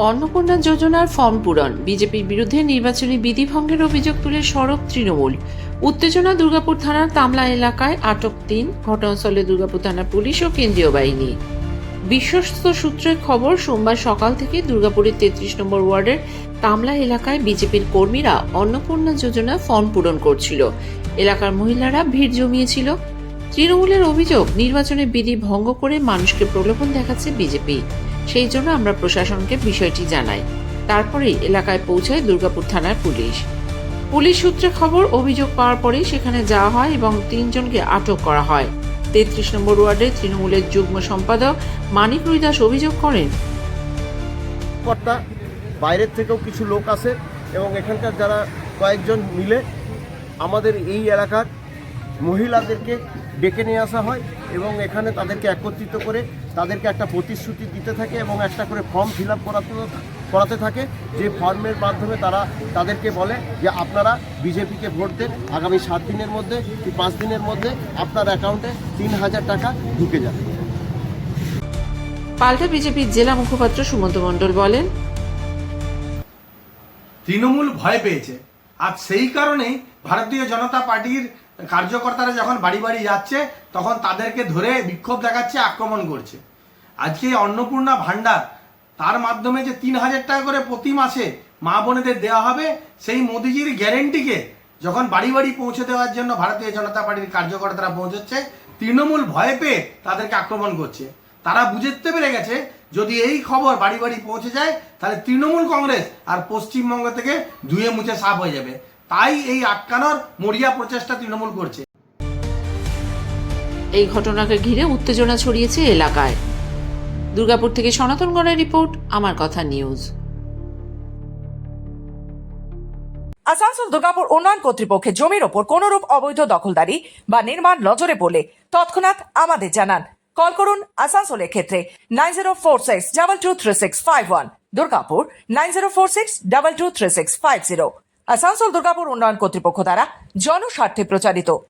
অন্নপূর্ণা যোজনার ফর্ম পূরণ, বিজেপির বিরুদ্ধে নির্বাচনী বিধিভঙ্গের অভিযোগ তুলে সরব তৃণমূল। উত্তেজনা দুর্গাপুর থানার তামলা এলাকায়, আটক ৩, ঘটনাস্থলে দুর্গাপুর থানার পুলিশ ও কেন্দ্রীয় বাহিনী। বিশ্বস্ত সূত্রের খবর, সোমবার সকাল থেকে দুর্গাপুরের ৩৩ নম্বর ওয়ার্ডের তামলা এলাকায় বিজেপির কর্মীরা অন্নপূর্ণা যোজনা ফর্ম পূরণ করছিল। এলাকার মহিলারা ভিড় জমিয়েছিল। তৃণমূলের অভিযোগ, নির্বাচনের বিধি ভঙ্গ করে মানুষকে প্রলোভন দেখাচ্ছে বিজেপি। সেই জন্য আমরা প্রশাসনকে বিষয়টি জানাই। তারপরেই এলাকায় পৌঁছায় দুর্গাপুর থানার পুলিশ। পুলিশ সূত্রে খবর, অভিযোগ পাওয়ার পরেই সেখানে যাওয়া হয় এবং ৩ জনকে আটক করা হয়। ৩৩ নম্বর ওয়ার্ডে তৃণমূলের যুগ্ম সম্পাদক মানিক রুইদাস অভিযোগ করেন, বাইরের থেকেও কিছু লোক আসে এবং এখানকার যারা কয়েকজন মিলে আমাদের এই এলাকার মহিলাদেরকে ডেকে নিয়ে আসা হয় এবং এখানে তাদেরকে একত্রিত করে তাদেরকে একটা প্রতিশ্রুতি দিতে থাকে এবং একটা করে ফর্ম ফিল আপ করাতে থাকে, যে ফর্মের মাধ্যমে তারা তাদেরকে বলে যে আপনারা বিজেপিকে ভোট দেন, আগামী 7 দিনের মধ্যে কি 5 দিনের মধ্যে আপনার অ্যাকাউন্টে 3000 টাকা ঢুকে যাবে। পাল্টা বিজেপির জেলা মুখপাত্র সুমন্ত মণ্ডল বলেন, তৃণমূল ভয় পেয়েছে, আর সেই কারণেই ভারতীয় জনতা পার্টির কার্যকর্তারা যখন বাড়ি বাড়ি যাচ্ছে তখন তাদেরকে ধরে বিক্ষোভ দেখাচ্ছে, আক্রমণ করছে। আজকে অন্নপূর্ণা ভান্ডার, তার মাধ্যমে যে 3000 টাকা করে প্রতি মাসে মা বোনেদের দেওয়া হবে, সেই মোদিজির গ্যারেন্টিকে যখন বাড়ি বাড়ি পৌঁছে দেওয়ার জন্য ভারতীয় জনতা পার্টির কার্যকর্তারা পৌঁছচ্ছে, তৃণমূল ভয় পেয়ে তাদেরকে আক্রমণ করছে। তারা বুঝতে পেরে গেছে যদি এই খবর বাড়ি বাড়ি পৌঁছে যায় তাহলে তৃণমূল কংগ্রেস আর পশ্চিমবঙ্গ থেকে ধুয়ে মুছে সাফ হয়ে যাবে। তাই এই আটকানোর মরিয়া প্রচেষ্টা তৃণমূল করছে। এই ঘটনাকে ঘিরে উত্তেজনা ছড়িয়েছে এলাকায়। দুর্গাপুর থেকে সনাতন গড়ের রিপোর্ট, আমার কথা নিউজ। আসানসোল দুর্গাপুর উন্নয়ন কর্তৃপক্ষের জমির ওপর কোনরূপ অবৈধ দখলদারি বা নির্মাণ নজরে পড়লে তৎক্ষণাৎ আমাদের জানান। কল করুন আসানসোলের ক্ষেত্রে 9046223651, দুর্গাপুর 9046223650। আসানসোল দুর্গাপুর উন্নয়ন কর্তৃপক্ষ দ্বারা জনস্বার্থে প্রচারিত।